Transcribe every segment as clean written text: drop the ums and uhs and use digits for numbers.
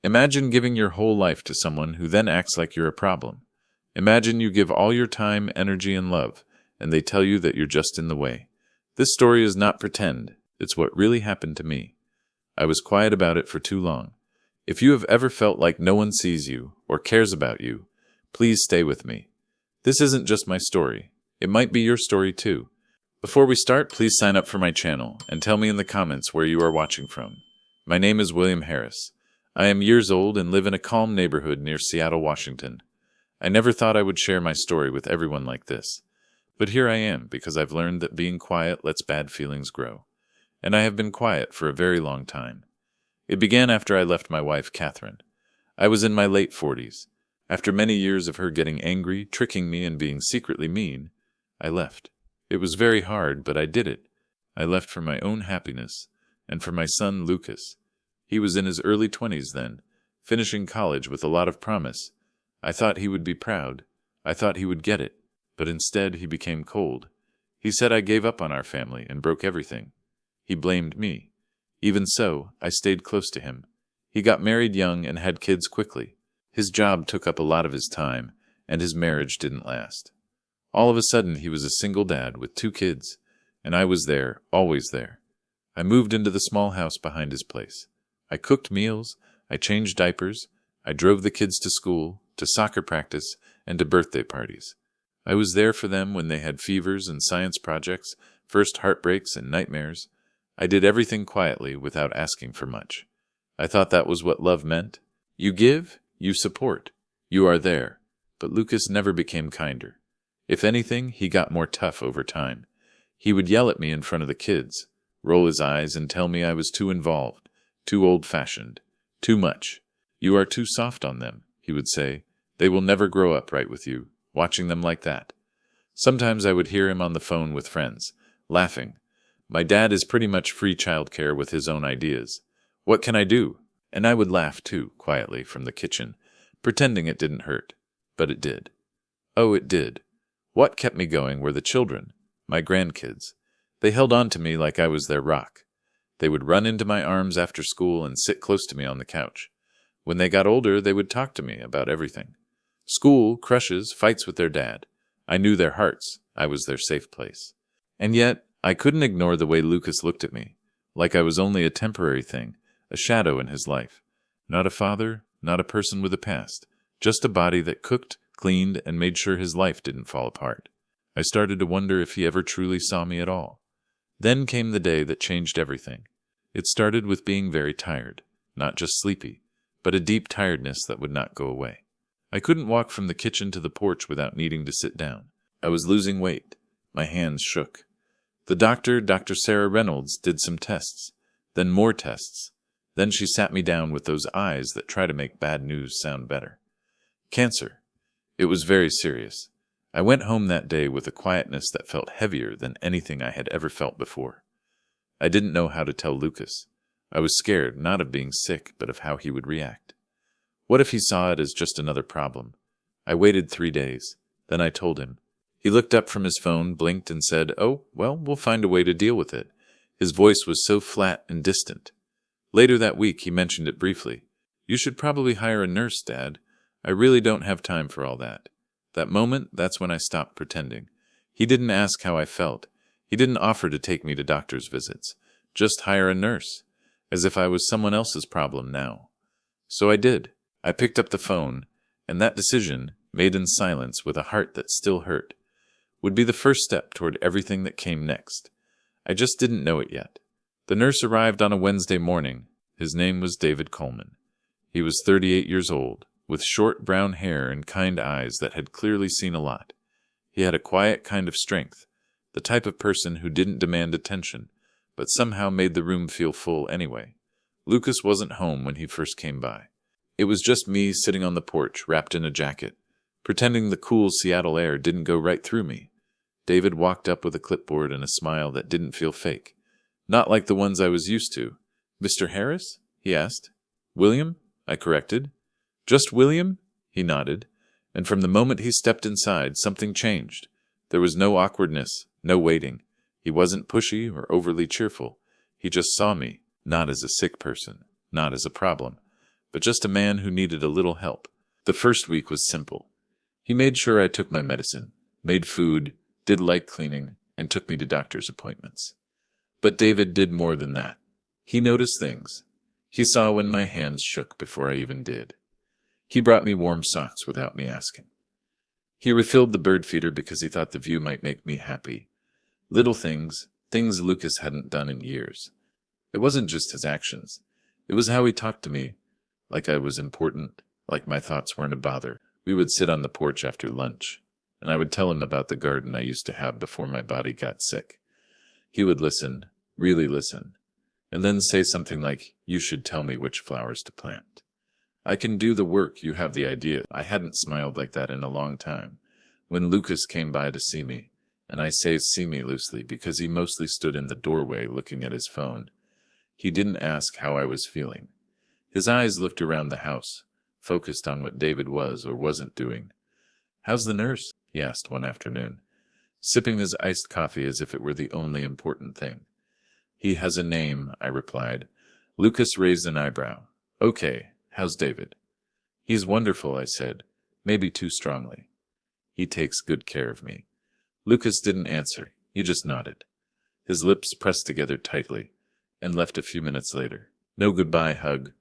Imagine giving your whole life to someone who then acts like you're a problem. Imagine you give all your time, energy, and love, and they tell you that you're just in the way. This story is not pretend. It's what really happened to me. I was quiet about it for too long. If you have ever felt like no one sees you or cares about you, please stay with me. This isn't just my story. It might be your story too. Before we start, please sign up for my channel and tell me in the comments where you are watching from. My name is William Harris. I am years old and live in a calm neighborhood near Seattle, Washington. I never thought I would share my story with everyone like this. But here I am because I've learned that being quiet lets bad feelings grow. And I have been quiet for a very long time. It began after I left my wife, Catherine. I was in my late 40s. After many years of her getting angry, tricking me, and being secretly mean, I left. It was very hard, but I did it. I left for my own happiness and for my son, Lucas. He was in his early 20s then, finishing college with a lot of promise. I thought he would be proud. I thought he would get it. But instead, he became cold. He said I gave up on our family and broke everything. He blamed me. Even so, I stayed close to him. He got married young and had kids quickly. His job took up a lot of his time, and his marriage didn't last. All of a sudden, he was a single dad with 2 kids, and I was there, always there. I moved into the small house behind his place. I cooked meals, I changed diapers, I drove the kids to school, to soccer practice, and to birthday parties. I was there for them when they had fevers and science projects, first heartbreaks and nightmares. I did everything quietly without asking for much. I thought that was what love meant. You give, you support. You are there. But Lucas never became kinder. If anything, he got more tough over time. He would yell at me in front of the kids, roll his eyes and tell me I was too involved, too old-fashioned, too much. You are too soft on them, he would say. They will never grow up right with you, watching them like that. Sometimes I would hear him on the phone with friends, laughing. My dad is pretty much free childcare with his own ideas. What can I do? And I would laugh too, quietly, from the kitchen, pretending it didn't hurt. But it did. Oh, it did. What kept me going were the children, my grandkids. They held on to me like I was their rock. They would run into my arms after school and sit close to me on the couch. When they got older, they would talk to me about everything. School, crushes, fights with their dad. I knew their hearts. I was their safe place. And yet, I couldn't ignore the way Lucas looked at me, like I was only a temporary thing, a shadow in his life. Not a father, not a person with a past, just a body that cooked, cleaned, and made sure his life didn't fall apart. I started to wonder if he ever truly saw me at all. Then came the day that changed everything. It started with being very tired, not just sleepy, but a deep tiredness that would not go away. I couldn't walk from the kitchen to the porch without needing to sit down. I was losing weight. My hands shook. The doctor, Dr. Sarah Reynolds, did some tests, then more tests. Then she sat me down with those eyes that try to make bad news sound better. Cancer. It was very serious. I went home that day with a quietness that felt heavier than anything I had ever felt before. I didn't know how to tell Lucas. I was scared, not of being sick, but of how he would react. What if he saw it as just another problem? I waited 3 days. Then I told him. He looked up from his phone, blinked, and said, "Oh, well, we'll find a way to deal with it." His voice was so flat and distant. Later that week, he mentioned it briefly. "You should probably hire a nurse, Dad. I really don't have time for all that." That moment, that's when I stopped pretending. He didn't ask how I felt. He didn't offer to take me to doctor's visits. Just hire a nurse, as if I was someone else's problem now. So I did. I picked up the phone, and that decision, made in silence with a heart that still hurt, would be the first step toward everything that came next. I just didn't know it yet. The nurse arrived on a Wednesday morning. His name was David Coleman. He was 38 years old, with short brown hair and kind eyes that had clearly seen a lot. He had a quiet kind of strength, the type of person who didn't demand attention, but somehow made the room feel full anyway. Lucas wasn't home when he first came by. It was just me sitting on the porch, wrapped in a jacket, pretending the cool Seattle air didn't go right through me. David walked up with a clipboard and a smile that didn't feel fake. Not like the ones I was used to. "Mr. Harris?" he asked. "William?" I corrected. "Just William?" He nodded. And from the moment he stepped inside, something changed. There was no awkwardness, no waiting. He wasn't pushy or overly cheerful. He just saw me, not as a sick person, not as a problem, but just a man who needed a little help. The first week was simple. He made sure I took my medicine, made food, did light cleaning, and took me to doctor's appointments. But David did more than that. He noticed things. He saw when my hands shook before I even did. He brought me warm socks without me asking. He refilled the bird feeder because he thought the view might make me happy. Little things, things Lucas hadn't done in years. It wasn't just his actions. It was how he talked to me, like I was important, like my thoughts weren't a bother. We would sit on the porch after lunch, and I would tell him about the garden I used to have before my body got sick. He would listen, really listen, and then say something like, "You should tell me which flowers to plant. I can do the work, you have the idea." I hadn't smiled like that in a long time. When Lucas came by to see me, and I say see me loosely because he mostly stood in the doorway looking at his phone, he didn't ask how I was feeling. His eyes looked around the house, focused on what David was or wasn't doing. "How's the nurse?" he asked one afternoon, sipping his iced coffee as if it were the only important thing. "He has a name," I replied. Lucas raised an eyebrow. "Okay, how's David?" "He's wonderful," I said, maybe too strongly. "He takes good care of me." Lucas didn't answer. He just nodded. His lips pressed together tightly, and left a few minutes later. No goodbye hug,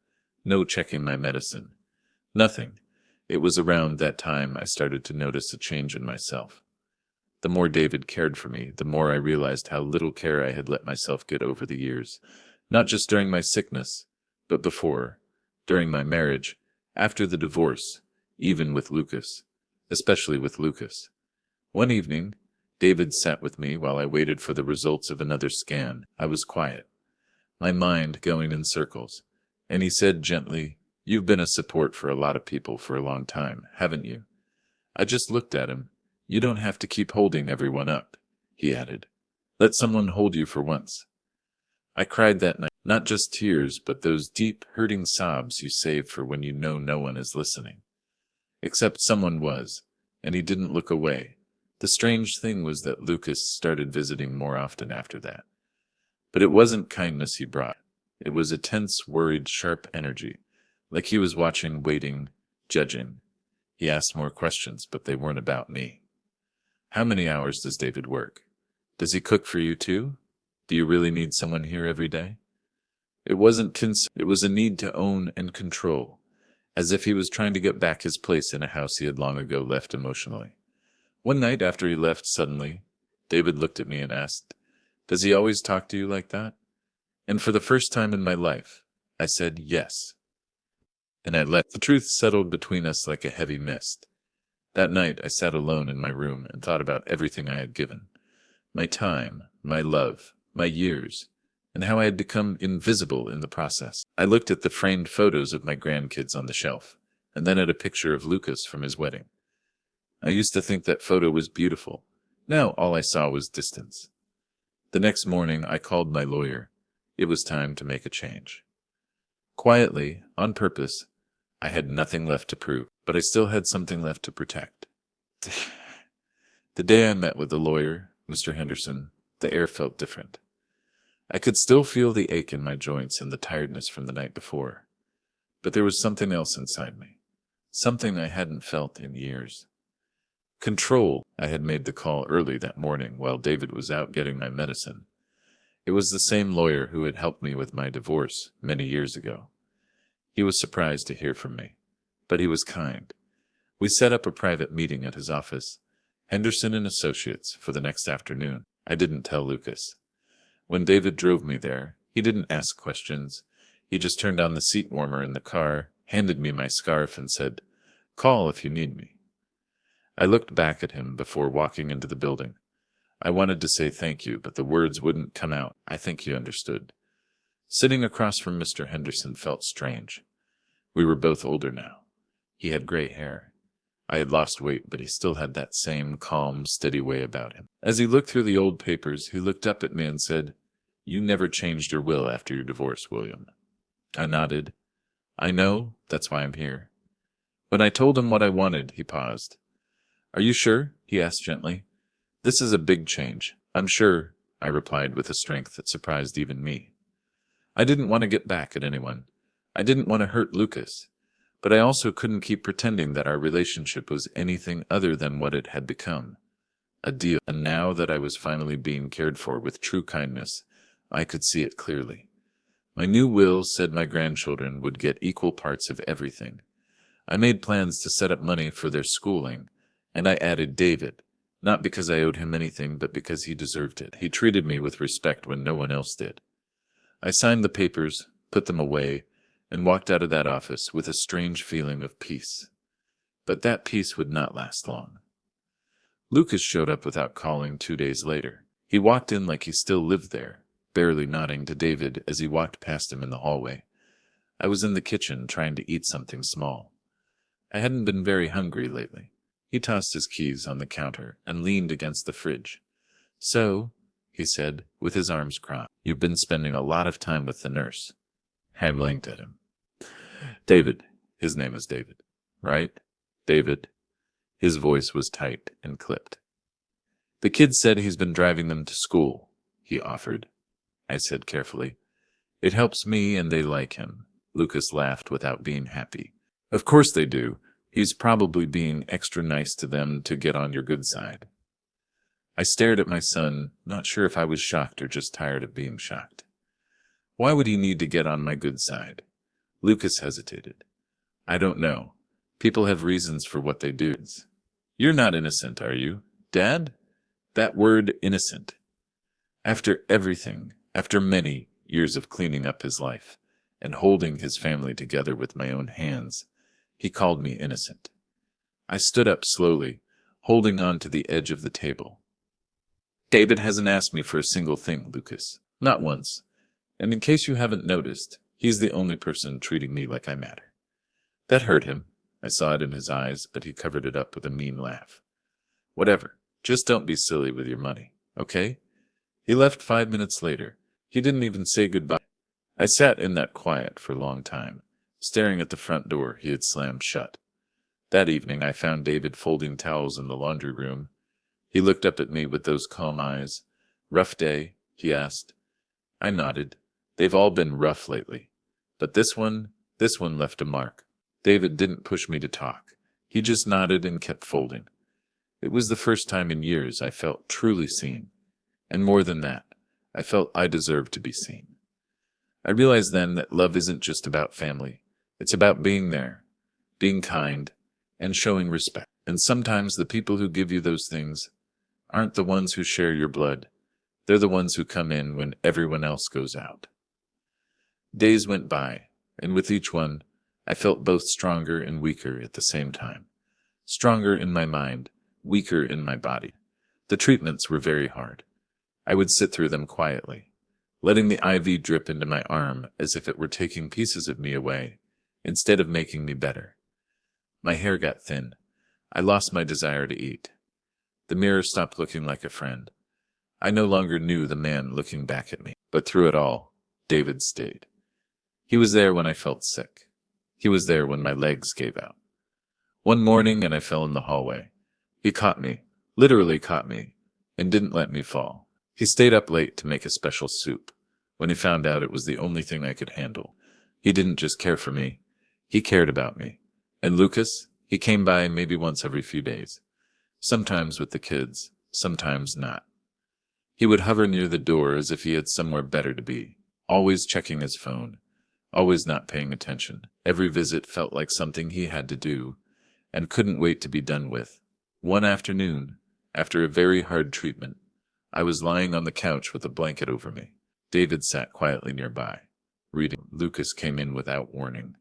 no checking my medicine. Nothing. It was around that time I started to notice a change in myself. The more David cared for me, the more I realized how little care I had let myself get over the years. Not just during my sickness, but before, during my marriage, after the divorce, even with Lucas, especially with Lucas. One evening, David sat with me while I waited for the results of another scan. I was quiet, my mind going in circles, and he said gently, "You've been a support for a lot of people for a long time, haven't you?" I just looked at him. "You don't have to keep holding everyone up," he added. "Let someone hold you for once." I cried that night, not just tears, but those deep, hurting sobs you save for when you know no one is listening. Except someone was, and he didn't look away. The strange thing was that Lucas started visiting more often after that. But it wasn't kindness he brought. It was a tense, worried, sharp energy, like he was watching, waiting, judging. He asked more questions, but they weren't about me. "How many hours does David work? Does he cook for you too? Do you really need someone here every day?" It wasn't concern, it was a need to own and control, as if he was trying to get back his place in a house he had long ago left emotionally. One night after he left suddenly, David looked at me and asked, "Does he always talk to you like that?" And for the first time in my life, I said yes. And I let the truth settle between us like a heavy mist. That night I sat alone in my room and thought about everything I had given. My time, my love, my years, and how I had become invisible in the process. I looked at the framed photos of my grandkids on the shelf, and then at a picture of Lucas from his wedding. I used to think that photo was beautiful. Now all I saw was distance. The next morning I called my lawyer. It was time to make a change. Quietly, on purpose, I had nothing left to prove, but I still had something left to protect. The day I met with the lawyer, Mr. Henderson, the air felt different. I could still feel the ache in my joints and the tiredness from the night before. But there was something else inside me, something I hadn't felt in years. Control. I had made the call early that morning while David was out getting my medicine. It was the same lawyer who had helped me with my divorce many years ago. He was surprised to hear from me, but he was kind. We set up a private meeting at his office, Henderson and Associates, for the next afternoon. I didn't tell Lucas. When David drove me there, he didn't ask questions. He just turned on the seat warmer in the car, handed me my scarf, and said, "Call if you need me." I looked back at him before walking into the building. I wanted to say thank you, but the words wouldn't come out. I think he understood. Sitting across from Mr. Henderson felt strange. We were both older now. He had gray hair. I had lost weight, but he still had that same calm, steady way about him. As he looked through the old papers, he looked up at me and said, "You never changed your will after your divorce, William." I nodded. "I know, that's why I'm here." When I told him what I wanted, he paused. "Are you sure?" he asked gently. "This is a big change." "I'm sure," I replied with a strength that surprised even me. I didn't want to get back at anyone. I didn't want to hurt Lucas, but I also couldn't keep pretending that our relationship was anything other than what it had become, a deal. And now that I was finally being cared for with true kindness, I could see it clearly. My new will said my grandchildren would get equal parts of everything. I made plans to set up money for their schooling, and I added David, not because I owed him anything, but because he deserved it. He treated me with respect when no one else did. I signed the papers, put them away, and walked out of that office with a strange feeling of peace. But that peace would not last long. Lucas showed up without calling 2 days later. He walked in like he still lived there, barely nodding to David as he walked past him in the hallway. I was in the kitchen trying to eat something small. I hadn't been very hungry lately. He tossed his keys on the counter and leaned against the fridge. "So," he said, with his arms crossed, "you've been spending a lot of time with the nurse." I blinked at him. "David," his name is David, right? David. His voice was tight and clipped. "The kid said he's been driving them to school," he offered. I said carefully, "It helps me and they like him." Lucas laughed without being happy. "Of course they do. He's probably being extra nice to them to get on your good side." I stared at my son, not sure if I was shocked or just tired of being shocked. "Why would he need to get on my good side?" Lucas hesitated. "I don't know. People have reasons for what they do." "You're not innocent, are you, Dad?" That word, innocent. After everything, after many years of cleaning up his life and holding his family together with my own hands, he called me innocent. I stood up slowly, holding on to the edge of the table. "David hasn't asked me for a single thing, Lucas. Not once. And in case you haven't noticed, he's the only person treating me like I matter." That hurt him. I saw it in his eyes, but he covered it up with a mean laugh. "Whatever. Just don't be silly with your money, okay?" He left 5 minutes later. He didn't even say goodbye. I sat in that quiet for a long time, staring at the front door he had slammed shut. That evening I found David folding towels in the laundry room. He looked up at me with those calm eyes. "Rough day?" he asked. I nodded. "They've all been rough lately. But this one left a mark." David didn't push me to talk. He just nodded and kept folding. It was the first time in years I felt truly seen. And more than that, I felt I deserved to be seen. I realized then that love isn't just about family. It's about being there, being kind, and showing respect. And sometimes the people who give you those things aren't the ones who share your blood. They're the ones who come in when everyone else goes out. Days went by, and with each one, I felt both stronger and weaker at the same time. Stronger in my mind, weaker in my body. The treatments were very hard. I would sit through them quietly, letting the IV drip into my arm as if it were taking pieces of me away, instead of making me better. My hair got thin. I lost my desire to eat. The mirror stopped looking like a friend. I no longer knew the man looking back at me. But through it all, David stayed. He was there when I felt sick. He was there when my legs gave out. One morning and I fell in the hallway. He caught me, literally caught me, and didn't let me fall. He stayed up late to make a special soup. When he found out it was the only thing I could handle, he didn't just care for me, he cared about me. And Lucas, he came by maybe once every few days. Sometimes with the kids, sometimes not. He would hover near the door as if he had somewhere better to be, always checking his phone, always not paying attention. Every visit felt like something he had to do, and couldn't wait to be done with. One afternoon, after a very hard treatment, I was lying on the couch with a blanket over me. David sat quietly nearby, reading. Lucas came in without warning.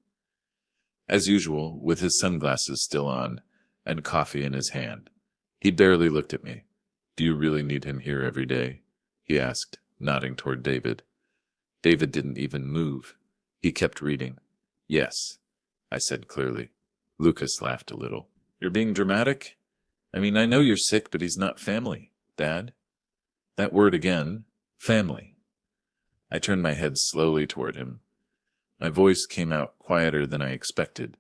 As usual, with his sunglasses still on, and coffee in his hand. He barely looked at me. "Do you really need him here every day?" he asked, nodding toward David. David didn't even move. He kept reading. "Yes," I said clearly. Lucas laughed a little. "You're being dramatic? I mean, I know you're sick, but he's not family, Dad." That word again, family. I turned my head slowly toward him. My voice came out quieter than I expected,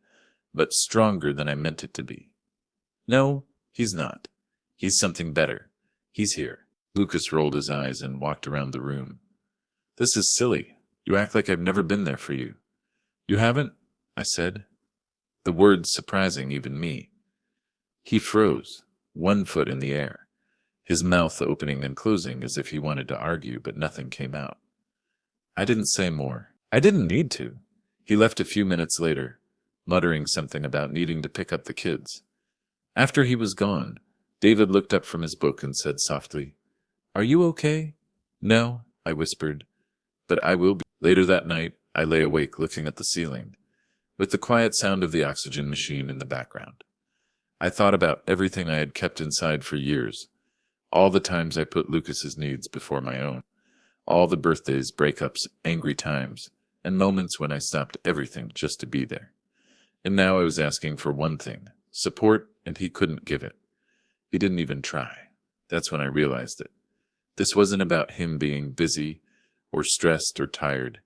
but stronger than I meant it to be. "No, he's not. He's something better. He's here." Lucas rolled his eyes and walked around the room. "This is silly. You act like I've never been there for you. You haven't? I said, the words surprising even me. He froze, one foot in the air, his mouth opening and closing as if he wanted to argue, but nothing came out. I didn't say more. I didn't need to. He left a few minutes later, muttering something about needing to pick up the kids. After he was gone, David looked up from his book and said softly, "Are you okay?" "No," I whispered, "but I will be." Later that night, I lay awake looking at the ceiling, with the quiet sound of the oxygen machine in the background. I thought about everything I had kept inside for years, all the times I put Lucas's needs before my own, all the birthdays, breakups, angry times, and moments when I stopped everything just to be there. And now I was asking for one thing, support, and he couldn't give it. He didn't even try. That's when I realized it. This wasn't about him being busy or stressed or tired.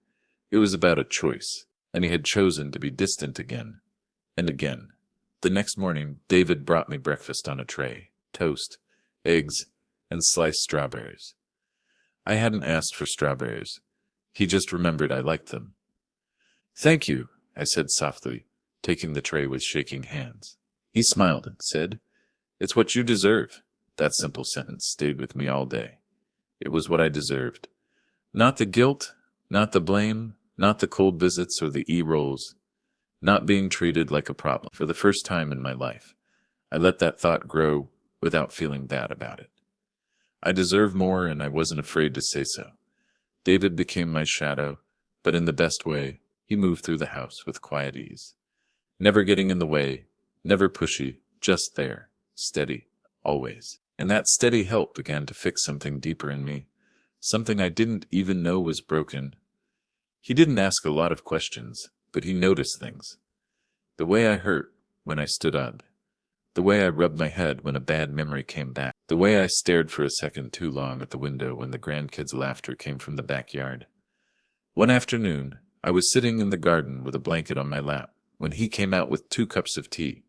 It was about a choice, and he had chosen to be distant again and again. The next morning, David brought me breakfast on a tray, toast, eggs, and sliced strawberries. I hadn't asked for strawberries. He just remembered I liked them. "Thank you," I said softly, taking the tray with shaking hands. He smiled and said, "It's what you deserve." That simple sentence stayed with me all day. It was what I deserved. Not the guilt, not the blame, not the cold visits or the e-rolls, not being treated like a problem. For the first time in my life, I let that thought grow without feeling bad about it. I deserve more, and I wasn't afraid to say so. David became my shadow, but in the best way. He moved through the house with quiet ease, never getting in the way, never pushy, just there, steady, always. And that steady help began to fix something deeper in me, something I didn't even know was broken. He didn't ask a lot of questions, but he noticed things. The way I hurt when I stood up, the way I rubbed my head when a bad memory came back, the way I stared for a second too long at the window when the grandkids' laughter came from the backyard. One afternoon, I was sitting in the garden with a blanket on my lap when he came out with 2 cups of tea.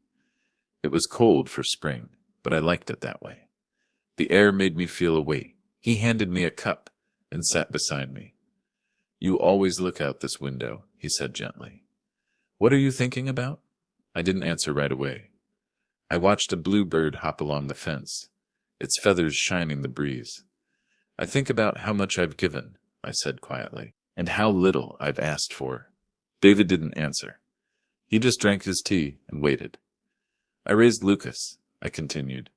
It was cold for spring, but I liked it that way. The air made me feel a weight. He handed me a cup and sat beside me. "You always look out this window," he said gently. "What are you thinking about?" I didn't answer right away. I watched a bluebird hop along the fence, its feathers shining the breeze. "I think about how much I've given," I said quietly, "and how little I've asked for." David didn't answer. He just drank his tea and waited. "I raised Lucas," I continued.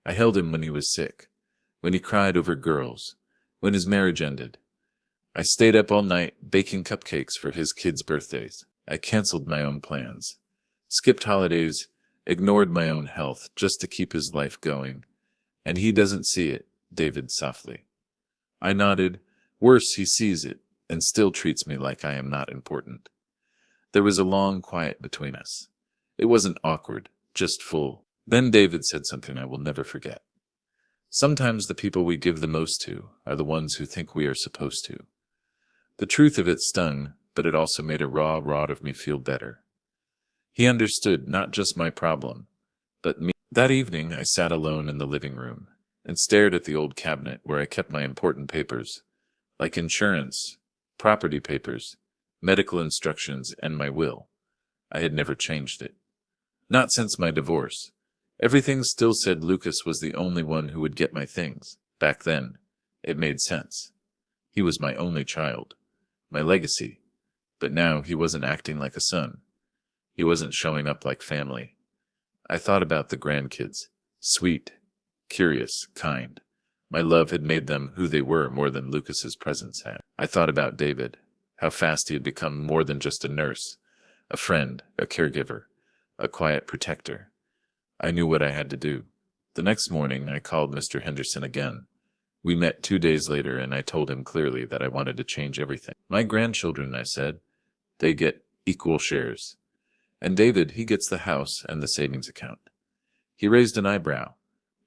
"I held him when he was sick, when he cried over girls, when his marriage ended. I stayed up all night baking cupcakes for his kids' birthdays. I canceled my own plans, skipped holidays, ignored my own health just to keep his life going. And he doesn't see it," David softly. I nodded. Worse, he sees it and still treats me like I am not important. There was a long quiet between us. It wasn't awkward, just full. Then David said something I will never forget. "Sometimes the people we give the most to are the ones who think we are supposed to." The truth of it stung, but it also made a raw rod of me feel better. He understood not just my problem, but me. That evening I sat alone in the living room and stared at the old cabinet where I kept my important papers, like insurance, property papers, medical instructions, and my will. I had never changed it. Not since my divorce. Everything still said Lucas was the only one who would get my things. Back then, it made sense. He was my only child, my legacy. But now he wasn't acting like a son. He wasn't showing up like family. I thought about the grandkids. Sweet, curious, kind. My love had made them who they were more than Lucas's presence had. I thought about David, how fast he had become more than just a nurse, a friend, a caregiver, a quiet protector. I knew what I had to do. The next morning, I called Mr. Henderson again. We met 2 days later, and I told him clearly that I wanted to change everything. "My grandchildren," I said, "they get equal shares. And David, he gets the house and the savings account." He raised an eyebrow.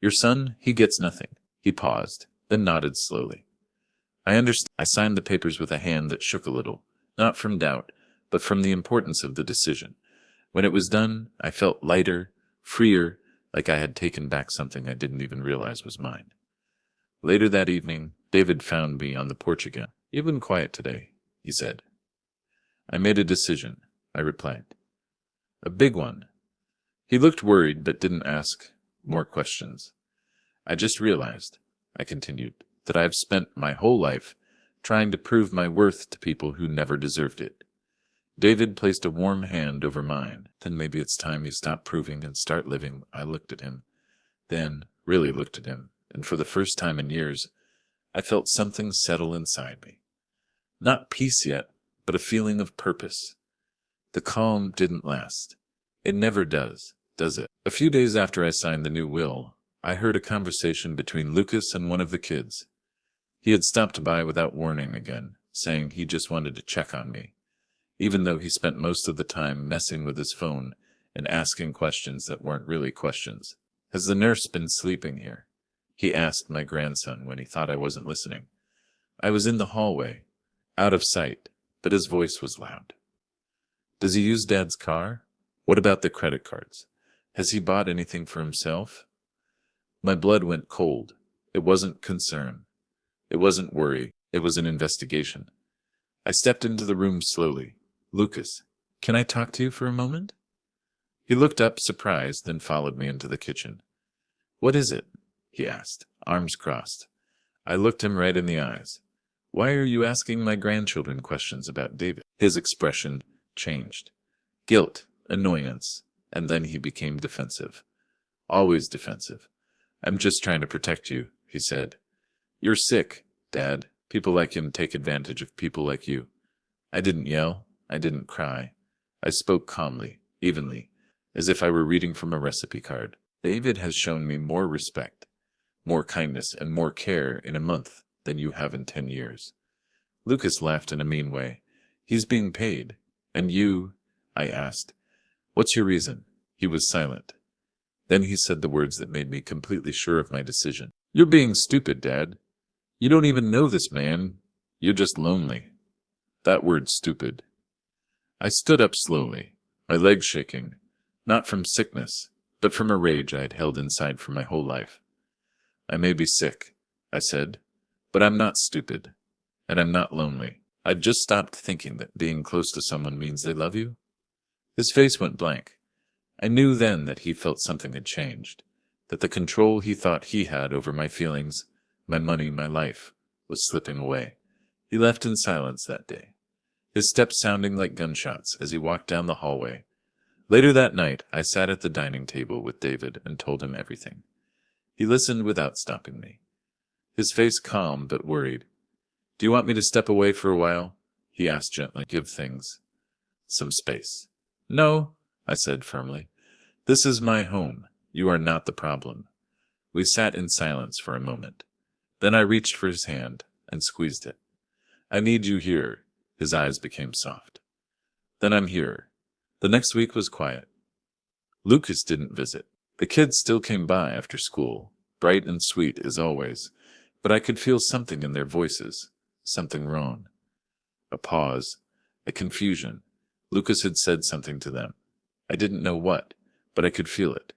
"Your son, he gets nothing." He paused, then nodded slowly. "I understand." I signed the papers with a hand that shook a little, not from doubt, but from the importance of the decision. When it was done, I felt lighter, freer, like I had taken back something I didn't even realize was mine. Later that evening, David found me on the porch again. "You've been quiet today," he said. I made a decision, I replied. A big one. He looked worried but didn't ask more questions. I just realized, I continued, that I've spent my whole life trying to prove my worth to people who never deserved it. David placed a warm hand over mine. Then maybe it's time you stop proving and start living. I looked at him, then really looked at him, and for the first time in years, I felt something settle inside me. Not peace yet, but a feeling of purpose. The calm didn't last. It never does it? A few days after I signed the new will, I heard a conversation between Lucas and one of the kids. He had stopped by without warning again, saying he just wanted to check on me, even though he spent most of the time messing with his phone and asking questions that weren't really questions. Has the nurse been sleeping here? He asked my grandson when he thought I wasn't listening. I was in the hallway, out of sight, but his voice was loud. Does he use Dad's car? What about the credit cards? Has he bought anything for himself? My blood went cold. It wasn't concern. It wasn't worry. It was an investigation. I stepped into the room slowly. Lucas, can I talk to you for a moment? He looked up, surprised, then followed me into the kitchen. What is it? He asked, arms crossed. I looked him right in the eyes. Why are you asking my grandchildren questions about David? His expression changed. Guilt, annoyance, and then he became defensive. Always defensive. I'm just trying to protect you, he said. You're sick, Dad. People like him take advantage of people like you. I didn't yell. I didn't cry. I spoke calmly, evenly, as if I were reading from a recipe card. David has shown me more respect, more kindness, and more care in a month than you have in 10 years. Lucas laughed in a mean way. He's being paid. And you? I asked. What's your reason? He was silent. Then he said the words that made me completely sure of my decision. You're being stupid, Dad. You don't even know this man. You're just lonely. That word, stupid. I stood up slowly, my legs shaking, not from sickness, but from a rage I had held inside for my whole life. I may be sick, I said, but I'm not stupid, and I'm not lonely. I'd just stopped thinking that being close to someone means they love you. His face went blank. I knew then that he felt something had changed, that the control he thought he had over my feelings, my money, my life, was slipping away. He left in silence that day, his steps sounding like gunshots as he walked down the hallway. Later that night, I sat at the dining table with David and told him everything. He listened without stopping me, his face calm but worried. Do you want me to step away for a while? He asked gently. Give things some space. No, I said firmly. This is my home. You are not the problem. We sat in silence for a moment. Then I reached for his hand and squeezed it. I need you here. His eyes became soft. Then I'm here. The next week was quiet. Lucas didn't visit. The kids still came by after school, bright and sweet as always, but I could feel something in their voices, something wrong. A pause, a confusion. Lucas had said something to them. I didn't know what, but I could feel it.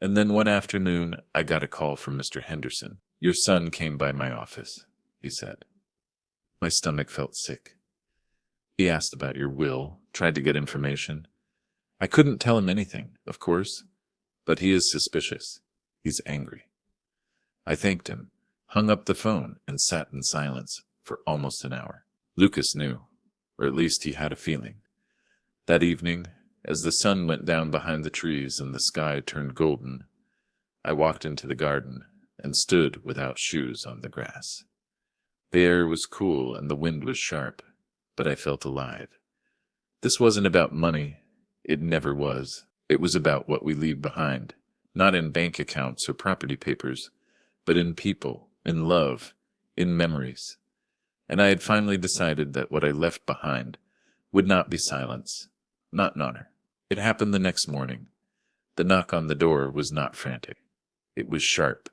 And then one afternoon, I got a call from Mr. Henderson. Your son came by my office, he said. My stomach felt sick. He asked about your will, tried to get information. I couldn't tell him anything, of course, but he is suspicious. He's angry. I thanked him, hung up the phone, and sat in silence for almost an hour. Lucas knew, or at least he had a feeling. That evening, as the sun went down behind the trees and the sky turned golden, I walked into the garden and stood without shoes on the grass. The air was cool and the wind was sharp, but I felt alive. This wasn't about money. It never was. It was about what we leave behind, not in bank accounts or property papers, but in people, in love, in memories. And I had finally decided that what I left behind would not be silence, not an honor. It happened the next morning. The knock on the door was not frantic. It was sharp,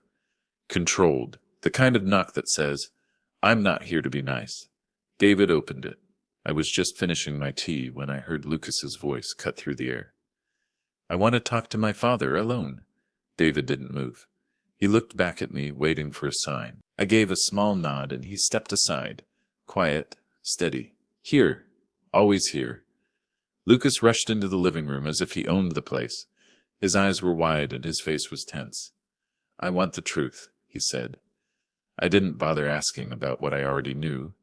controlled, the kind of knock that says, I'm not here to be nice. David opened it. I was just finishing my tea when I heard Lucas's voice cut through the air. I want to talk to my father alone. David didn't move. He looked back at me, waiting for a sign. I gave a small nod and he stepped aside, quiet, steady. Here, Always here. Lucas rushed into the living room as if he owned the place. His eyes were wide and his face was tense. I want the truth, he said. I didn't bother asking about what I already knew.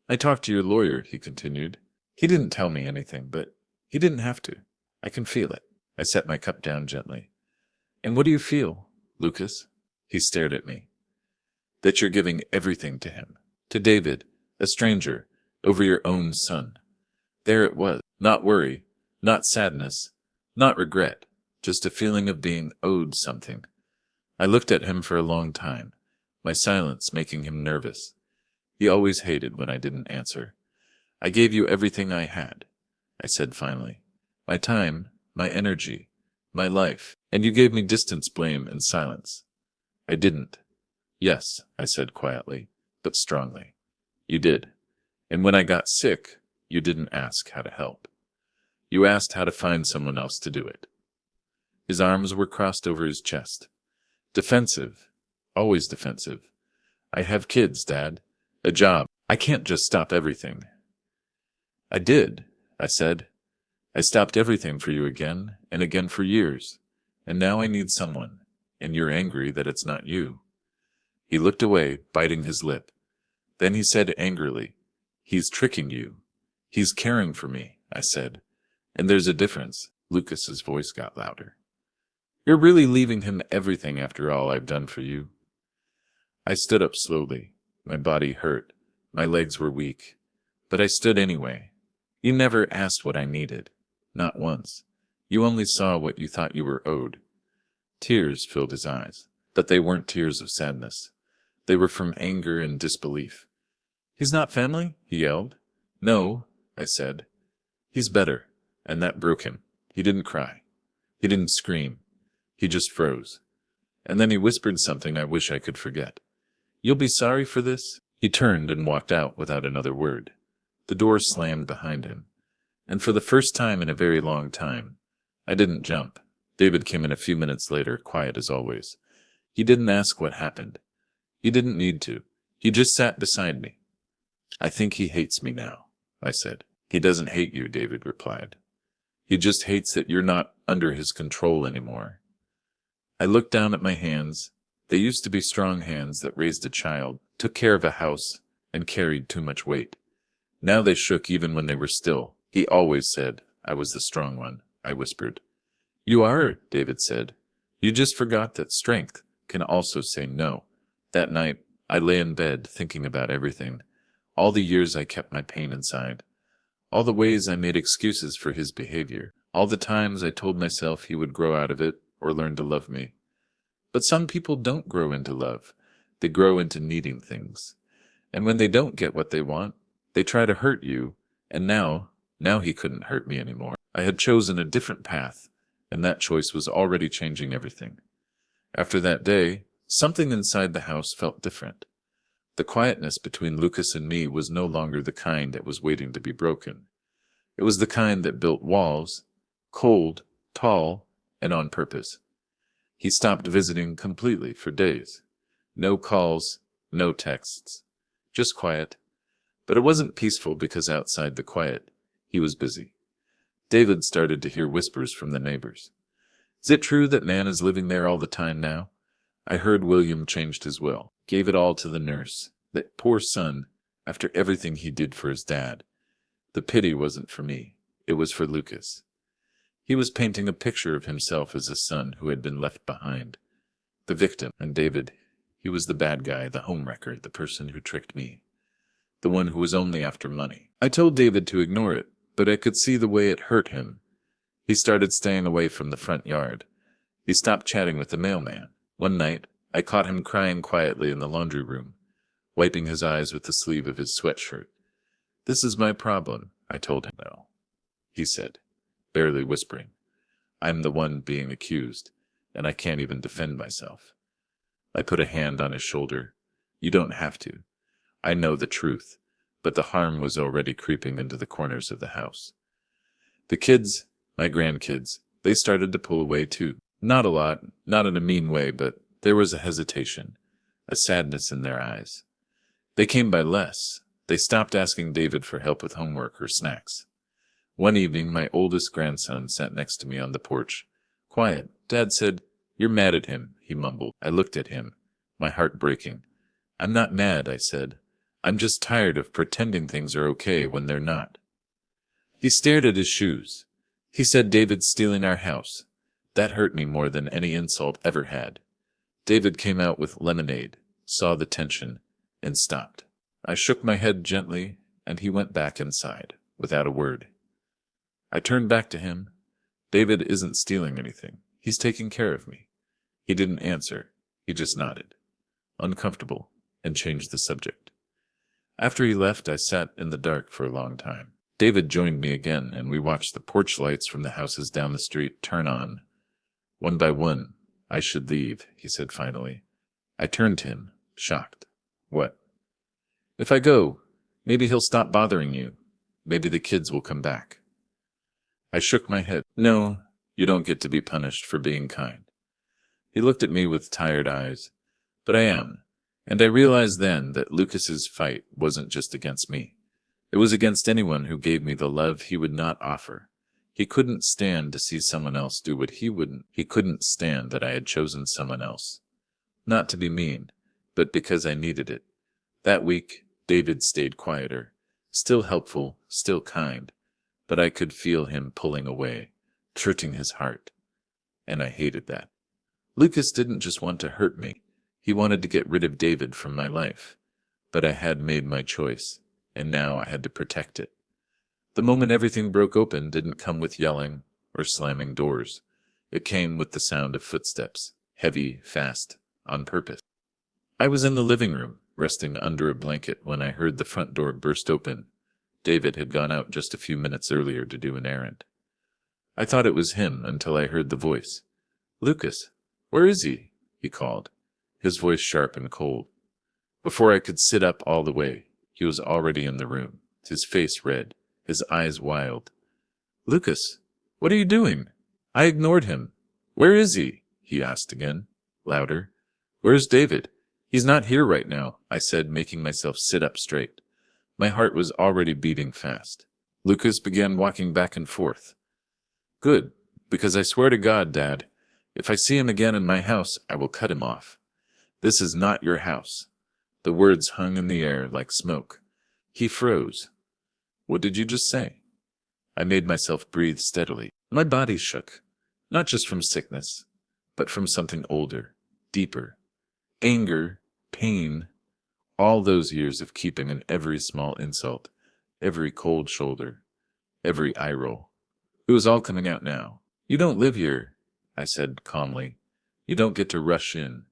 I talked to your lawyer, he continued. He didn't tell me anything, but he didn't have to. I can feel it. I set my cup down gently. And what do you feel, Lucas? He stared at me. That you're giving everything to him. To David, a stranger, over your own son. There it was. Not worry, not sadness, not regret, just a feeling of being owed something. I looked at him for a long time, my silence making him nervous. He always hated when I didn't answer. I gave you everything I had, I said finally. My time, my energy, my life, and you gave me distance, blame, and silence. I didn't. Yes, I said quietly, but strongly. You did. And when I got sick, you didn't ask how to help. You asked how to find someone else to do it. His arms were crossed over his chest. Defensive. Always defensive. I have kids, Dad. A job. I can't just stop everything. I did, I said. I stopped everything for you again and again for years. And now I need someone. And you're angry that it's not you. He looked away, biting his lip. Then he said angrily, He's tricking you. He's caring for me, I said. And there's a difference. Lucas's voice got louder. You're really leaving him everything after all I've done for you. I stood up slowly. My body hurt. My legs were weak. But I stood anyway. You never asked what I needed. Not once. You only saw what you thought you were owed. Tears filled his eyes. But they weren't tears of sadness. They were from anger and disbelief. He's not family? He yelled. No, I said. He's better. And that broke him. He didn't cry. He didn't scream. He just froze. And then he whispered something I wish I could forget. You'll be sorry for this? He turned and walked out without another word. The door slammed behind him. And for the first time in a very long time, I didn't jump. David came in a few minutes later, quiet as always. He didn't ask what happened. He didn't need to. He just sat beside me. I think he hates me now, I said. He doesn't hate you, David replied. He just hates that you're not under his control anymore. I looked down at my hands. They used to be strong hands that raised a child, took care of a house, and carried too much weight. Now they shook even when they were still. He always said I was the strong one, I whispered. You are, David said. You just forgot that strength can also say no. That night, I lay in bed thinking about everything. All the years I kept my pain inside. All the ways I made excuses for his behavior. All the times I told myself he would grow out of it or learn to love me. But some people don't grow into love. They grow into needing things. And when they don't get what they want, they try to hurt you. And now he couldn't hurt me anymore. I had chosen a different path, and that choice was already changing everything. After that day, something inside the house felt different. The quietness between Lucas and me was no longer the kind that was waiting to be broken. It was the kind that built walls, cold, tall, and on purpose. He stopped visiting completely for days. No calls, no texts. Just quiet. But it wasn't peaceful because outside the quiet, he was busy. David started to hear whispers from the neighbors. Is it true that Nan is living there all the time now? I heard William changed his will, gave it all to the nurse. That poor son, after everything he did for his dad. The pity wasn't for me. It was for Lucas. He was painting a picture of himself as a son who had been left behind. The victim, and David, he was the bad guy, the homewrecker, the person who tricked me. The one who was only after money. I told David to ignore it, but I could see the way it hurt him. He started staying away from the front yard. He stopped chatting with the mailman. One night, I caught him crying quietly in the laundry room, wiping his eyes with the sleeve of his sweatshirt. This is my problem, I told him. No, he said, barely whispering. I'm the one being accused, and I can't even defend myself. I put a hand on his shoulder. You don't have to. I know the truth, but the harm was already creeping into the corners of the house. The kids, my grandkids, they started to pull away too. Not a lot, not in a mean way, but there was a hesitation, a sadness in their eyes. They came by less. They stopped asking David for help with homework or snacks. One evening, my oldest grandson sat next to me on the porch. Quiet. Dad said, "You're mad at him," he mumbled. I looked at him, my heart breaking. "I'm not mad," I said. "I'm just tired of pretending things are okay when they're not." He stared at his shoes. He said, "David's stealing our house." That hurt me more than any insult ever had. David came out with lemonade, saw the tension, and stopped. I shook my head gently, and he went back inside, without a word. I turned back to him. "David isn't stealing anything. He's taking care of me." He didn't answer. He just nodded, uncomfortable, and changed the subject. After he left, I sat in the dark for a long time. David joined me again, and we watched the porch lights from the houses down the street turn on. One by one. "I should leave," he said finally. I turned to him, shocked. "What?" "If I go, maybe he'll stop bothering you. Maybe the kids will come back." I shook my head. "No, you don't get to be punished for being kind." He looked at me with tired eyes. "But I am." And I realized then that Lucas's fight wasn't just against me. It was against anyone who gave me the love he would not offer. He couldn't stand to see someone else do what he wouldn't. He couldn't stand that I had chosen someone else. Not to be mean, but because I needed it. That week, David stayed quieter, still helpful, still kind, but I could feel him pulling away, hurting his heart. And I hated that. Lucas didn't just want to hurt me. He wanted to get rid of David from my life. But I had made my choice, and now I had to protect it. The moment everything broke open didn't come with yelling or slamming doors. It came with the sound of footsteps, heavy, fast, on purpose. I was in the living room, resting under a blanket, when I heard the front door burst open. David had gone out just a few minutes earlier to do an errand. I thought it was him until I heard the voice. "Lucas, where is he?" he called, his voice sharp and cold. Before I could sit up all the way, he was already in the room, his face red, his eyes wild. "Lucas, what are you doing?" I ignored him. "Where is he?" he asked again, louder. "Where's David?" "He's not here right now," I said, making myself sit up straight. My heart was already beating fast. Lucas began walking back and forth. "Good, because I swear to God, Dad, if I see him again in my house, I will cut him off. This is not your house." The words hung in the air like smoke. He froze. "What did you just say?" I made myself breathe steadily. My body shook, not just from sickness, but from something older, deeper. Anger, pain, all those years of keeping in every small insult, every cold shoulder, every eye roll. It was all coming out now. "You don't live here," I said calmly. "You don't get to rush in.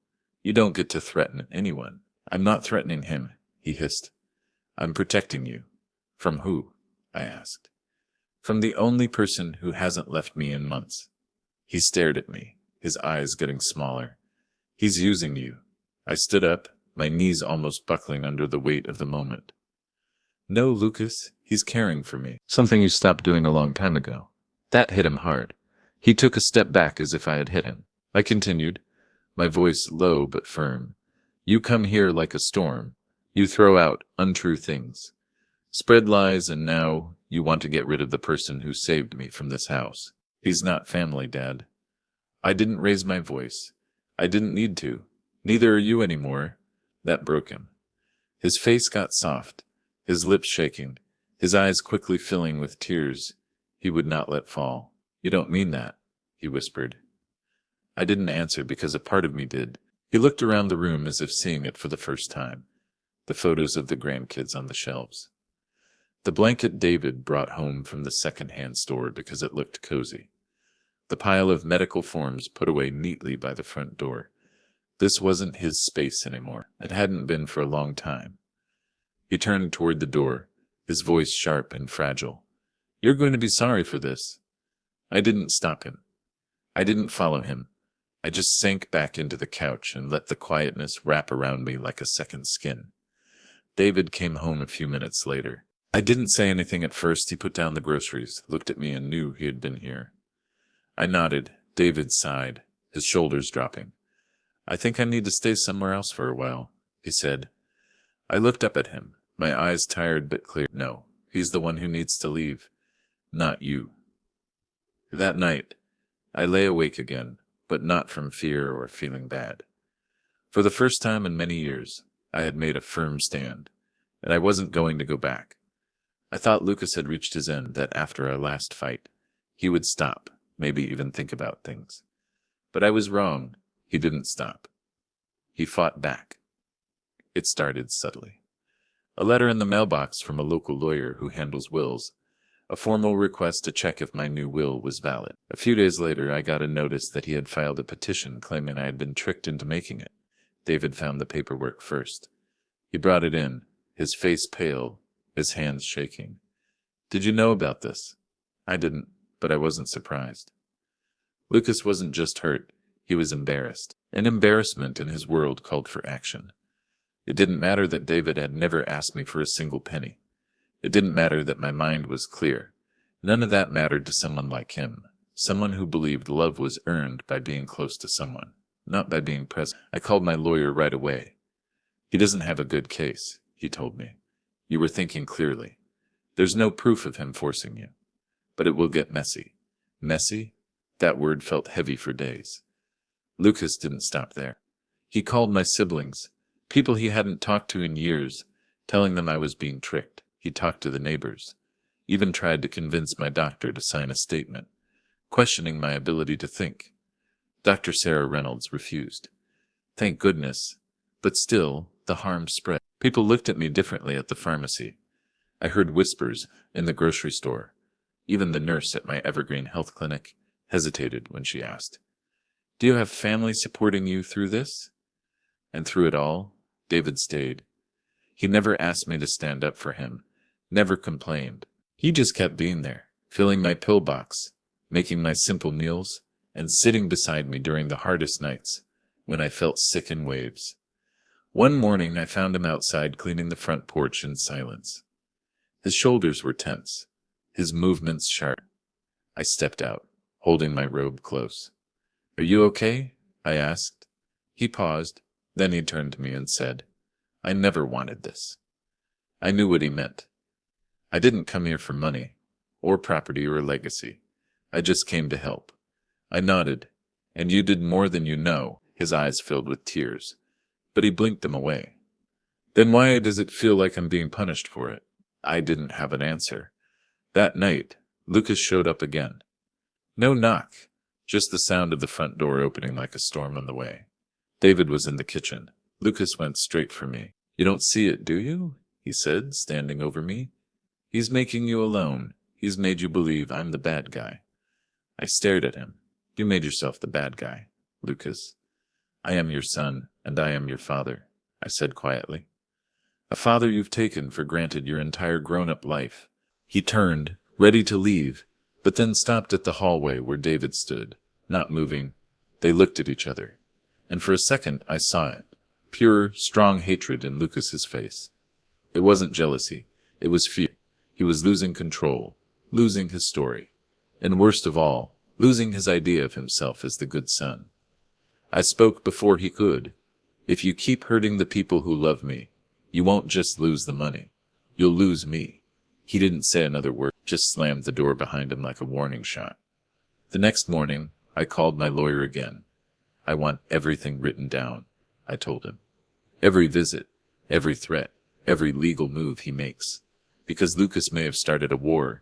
You don't get to threaten anyone." "I'm not threatening him," he hissed. "I'm protecting you." "From who?" I asked. "From the only person who hasn't left me in months." He stared at me, his eyes getting smaller. "He's using you." I stood up, my knees almost buckling under the weight of the moment. "No, Lucas, he's caring for me. Something you stopped doing a long time ago." That hit him hard. He took a step back as if I had hit him. I continued, my voice low but firm. "You come here like a storm. You throw out untrue things, spread lies, and now you want to get rid of the person who saved me from this house. He's not family, Dad." I didn't raise my voice. I didn't need to. "Neither are you anymore." That broke him. His face got soft, his lips shaking, his eyes quickly filling with tears he would not let fall. "You don't mean that," he whispered. I didn't answer because a part of me did. He looked around the room as if seeing it for the first time. The photos of the grandkids on the shelves. The blanket David brought home from the second-hand store because it looked cozy. The pile of medical forms put away neatly by the front door. This wasn't his space anymore. It hadn't been for a long time. He turned toward the door, his voice sharp and fragile. "You're going to be sorry for this." I didn't stop him. I didn't follow him. I just sank back into the couch and let the quietness wrap around me like a second skin. David came home a few minutes later. I didn't say anything at first. He put down the groceries, looked at me, and knew he had been here. I nodded. David sighed, his shoulders dropping. "I think I need to stay somewhere else for a while," he said. I looked up at him, my eyes tired but clear. "No, he's the one who needs to leave. not you. That night, I lay awake again, but not from fear or feeling bad. For the first time in many years, I had made a firm stand, and I wasn't going to go back. I thought Lucas had reached his end, that after our last fight, he would stop, maybe even think about things. But I was wrong. He didn't stop. He fought back. It started subtly. A letter in the mailbox from a local lawyer who handles wills. A formal request to check if my new will was valid. A few days later, I got a notice that he had filed a petition claiming I had been tricked into making it. David found the paperwork first. He brought it in, his face pale, his hands shaking. "Did you know about this?" I didn't, but I wasn't surprised. Lucas wasn't just hurt, he was embarrassed. An embarrassment in his world called for action. It didn't matter that David had never asked me for a single penny. It didn't matter that my mind was clear. None of that mattered to someone like him, someone who believed love was earned by being close to someone, not by being present. I called my lawyer right away. "He doesn't have a good case," he told me. "You were thinking clearly. There's no proof of him forcing you. But it will get messy." Messy? That word felt heavy for days. Lucas didn't stop there. He called my siblings, people he hadn't talked to in years, telling them I was being tricked. He talked to the neighbors, even tried to convince my doctor to sign a statement, questioning my ability to think. Dr. Sarah Reynolds refused. Thank goodness. But still, the harm spread. People looked at me differently at the pharmacy. I heard whispers in the grocery store. Even the nurse at my Evergreen Health Clinic hesitated when she asked, "Do you have family supporting you through this?" And through it all, David stayed. He never asked me to stand up for him, never complained. He just kept being there, filling my pill box, making my simple meals, and sitting beside me during the hardest nights, when I felt sick in waves. One morning I found him outside cleaning the front porch in silence. His shoulders were tense, his movements sharp. I stepped out, holding my robe close. "Are you okay?" I asked. He paused, then he turned to me and said, "I never wanted this." I knew what he meant. I didn't come here for money, or property or legacy. I just came to help. I nodded. "And you did more than you know." His eyes filled with tears, but he blinked them away. "Then why does it feel like I'm being punished for it?" I didn't have an answer. That night, Lucas showed up again. No knock, just the sound of the front door opening like a storm on the way. David was in the kitchen. Lucas went straight for me. "You don't see it, do you?" he said, standing over me. "He's making you alone. He's made you believe I'm the bad guy." I stared at him. "You made yourself the bad guy, Lucas. I am your son, and I am your father," I said quietly. "A father you've taken for granted your entire grown-up life." He turned, ready to leave, but then stopped at the hallway where David stood, not moving. They looked at each other, and for a second I saw it. Pure, strong hatred in Lucas's face. It wasn't jealousy. It was fear. He was losing control, losing his story, and worst of all, losing his idea of himself as the good son. I spoke before he could. "If you keep hurting the people who love me, you won't just lose the money. You'll lose me." He didn't say another word, just slammed the door behind him like a warning shot. The next morning, I called my lawyer again. "I want everything written down," I told him. "Every visit, every threat, every legal move he makes. Because Lucas may have started a war,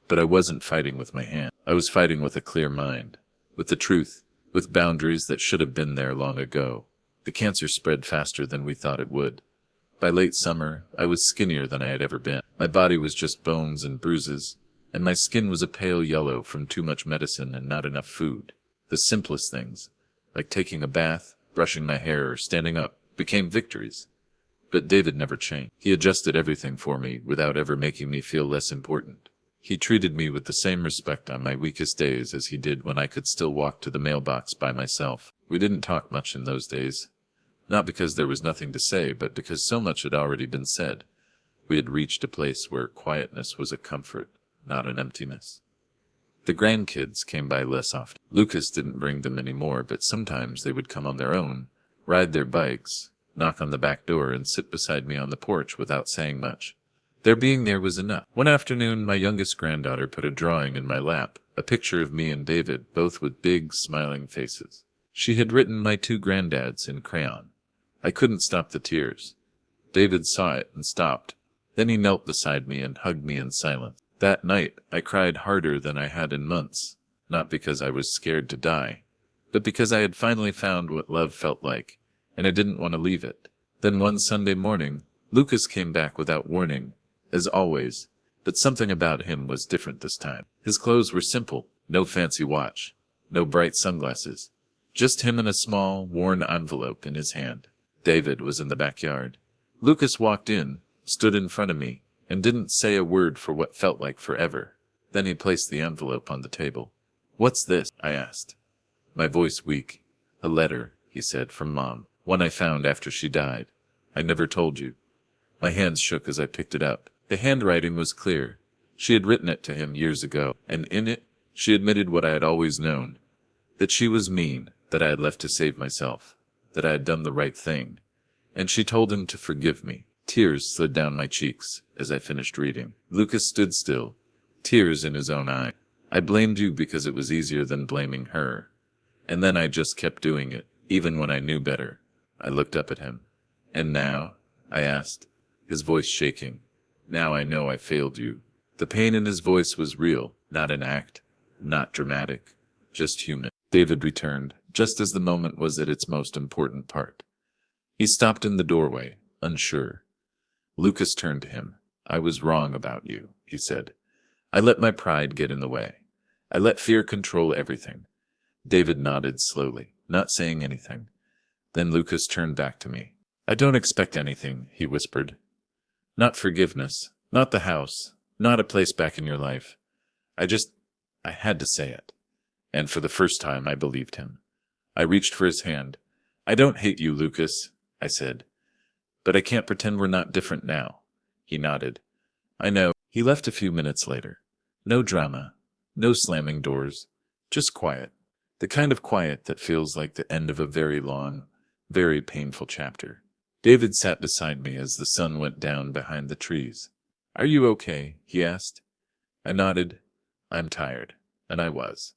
but I wasn't fighting with my hand. I was fighting with a clear mind, with the truth, with boundaries that should have been there long ago." The cancer spread faster than we thought it would. By late summer, I was skinnier than I had ever been. My body was just bones and bruises, and my skin was a pale yellow from too much medicine and not enough food. The simplest things, like taking a bath, brushing my hair, or standing up, became victories. But David never changed. He adjusted everything for me without ever making me feel less important. He treated me with the same respect on my weakest days as he did when I could still walk to the mailbox by myself. We didn't talk much in those days. Not because there was nothing to say, but because so much had already been said. We had reached a place where quietness was a comfort, not an emptiness. The grandkids came by less often. Lucas didn't bring them anymore, but sometimes they would come on their own, ride their bikes, knock on the back door, and sit beside me on the porch without saying much. Their being there was enough. One afternoon, my youngest granddaughter put a drawing in my lap, a picture of me and David, both with big, smiling faces. She had written my two granddads in crayon. I couldn't stop the tears. David saw it and stopped. Then he knelt beside me and hugged me in silence. That night, I cried harder than I had in months, not because I was scared to die, but because I had finally found what love felt like, and I didn't want to leave it. Then one Sunday morning, Lucas came back without warning, as always, but something about him was different this time. His clothes were simple, no fancy watch, no bright sunglasses, just him and a small, worn envelope in his hand. David was in the backyard. Lucas walked in, stood in front of me, and didn't say a word for what felt like forever. Then he placed the envelope on the table. "What's this?" I asked. My voice weak. "A letter," he said, "from Mom. One I found after she died. I never told you." My hands shook as I picked it up. The handwriting was clear. She had written it to him years ago, and in it, she admitted what I had always known. That she was mean, that I had left to save myself, that I had done the right thing. And she told him to forgive me. Tears slid down my cheeks as I finished reading. Lucas stood still, tears in his own eyes. "I blamed you because it was easier than blaming her. And then I just kept doing it, even when I knew better." I looked up at him. "And now?" I asked, his voice shaking. "Now I know I failed you." The pain in his voice was real, not an act, not dramatic, just human. David returned, just as the moment was at its most important part. He stopped in the doorway, unsure. Lucas turned to him. "I was wrong about you," he said. "I let my pride get in the way. I let fear control everything." David nodded slowly, not saying anything. Then Lucas turned back to me. "I don't expect anything," he whispered. "Not forgiveness, not the house, not a place back in your life. I had to say it." And for the first time, I believed him. I reached for his hand. "I don't hate you, Lucas," I said. "But I can't pretend we're not different now." He nodded. "I know." He left a few minutes later. No drama, no slamming doors, just quiet. The kind of quiet that feels like the end of a very long, very painful chapter. David sat beside me as the sun went down behind the trees. "Are you okay?" he asked. I nodded. "I'm tired." And I was.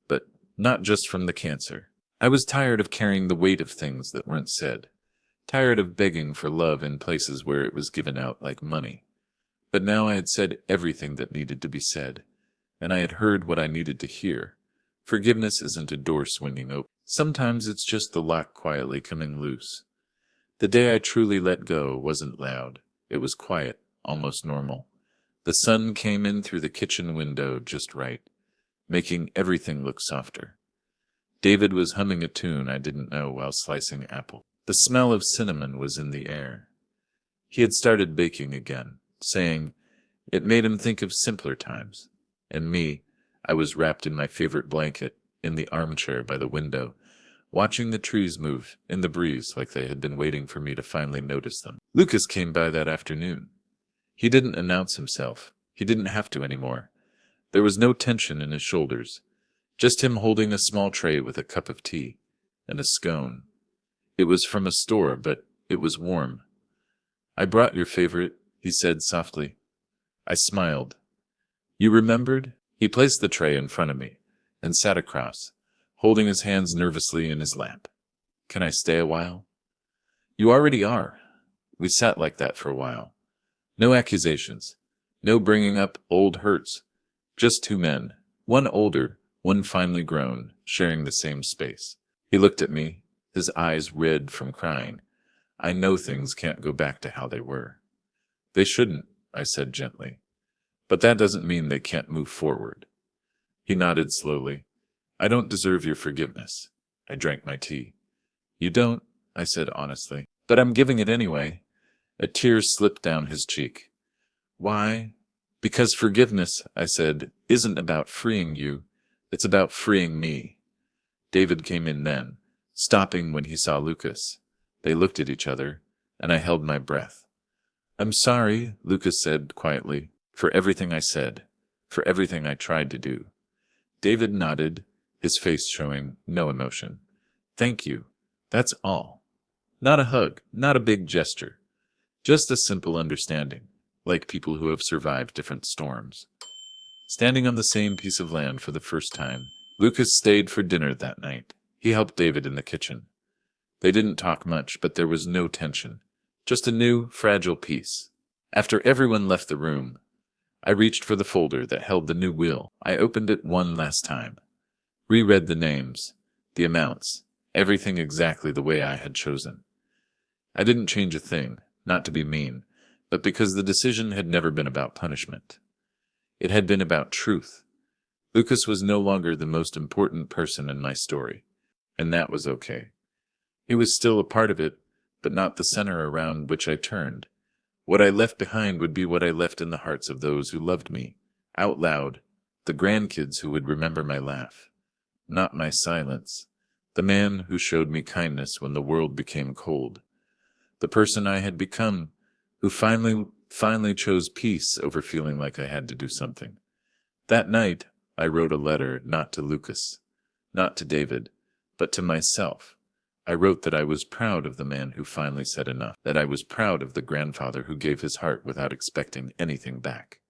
But not just from the cancer. I was tired of carrying the weight of things that weren't said. Tired of begging for love in places where it was given out like money. But now I had said everything that needed to be said, and I had heard what I needed to hear. Forgiveness isn't a door swinging open. Sometimes it's just the lock quietly coming loose. The day I truly let go wasn't loud. It was quiet, almost normal. The sun came in through the kitchen window just right, making everything look softer. David was humming a tune I didn't know while slicing apple. The smell of cinnamon was in the air. He had started baking again, saying it made him think of simpler times. And me, I was wrapped in my favorite blanket, in the armchair by the window, watching the trees move in the breeze like they had been waiting for me to finally notice them. Lucas came by that afternoon. He didn't announce himself. He didn't have to anymore. There was no tension in his shoulders, just him holding a small tray with a cup of tea and a scone. It was from a store, but it was warm. "I brought your favorite," he said softly. I smiled. "You remembered?" He placed the tray in front of me and sat across, holding his hands nervously in his lap. "Can I stay a while?" "You already are." We sat like that for a while. No accusations, no bringing up old hurts, just two men, one older, one finely grown, sharing the same space. He looked at me, his eyes red from crying. "I know things can't go back to how they were." "They shouldn't," I said gently. "But that doesn't mean they can't move forward." He nodded slowly. "I don't deserve your forgiveness." I drank my tea. "You don't," I said honestly. "But I'm giving it anyway." A tear slipped down his cheek. "Why?" "Because forgiveness," I said, "isn't about freeing you. It's about freeing me." David came in then, stopping when he saw Lucas. They looked at each other, and I held my breath. "I'm sorry," Lucas said quietly, "for everything I said, for everything I tried to do." David nodded, his face showing no emotion. "Thank you. That's all. Not a hug, not a big gesture. Just a simple understanding. like people who have survived different storms. Standing on the same piece of land for the first time, Lucas stayed for dinner that night. He helped David in the kitchen. They didn't talk much, but there was no tension. Just a new, fragile peace. After everyone left the room, I reached for the folder that held the new will. I opened it one last time. Reread the names, the amounts, everything exactly the way I had chosen. I didn't change a thing, not to be mean, but because the decision had never been about punishment. It had been about truth. Lucas was no longer the most important person in my story, and that was okay. He was still a part of it, but not the center around which I turned. What I left behind would be what I left in the hearts of those who loved me, out loud, the grandkids who would remember my laugh, not my silence, the man who showed me kindness when the world became cold, the person I had become, who finally chose peace over feeling like I had to do something. That night, I wrote a letter not to Lucas, not to David, but to myself. I wrote that I was proud of the man who finally said enough, that I was proud of the grandfather who gave his heart without expecting anything back,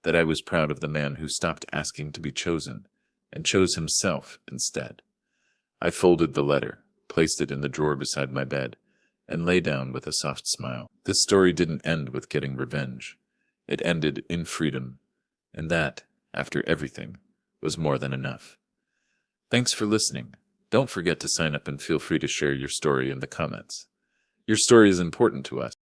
that I was proud of the man who stopped asking to be chosen and chose himself instead. I folded the letter, placed it in the drawer beside my bed, and lay down with a soft smile. This story didn't end with getting revenge. It ended in freedom, and that, after everything, was more than enough. Thanks for listening. Don't forget to sign up and feel free to share your story in the comments. Your story is important to us.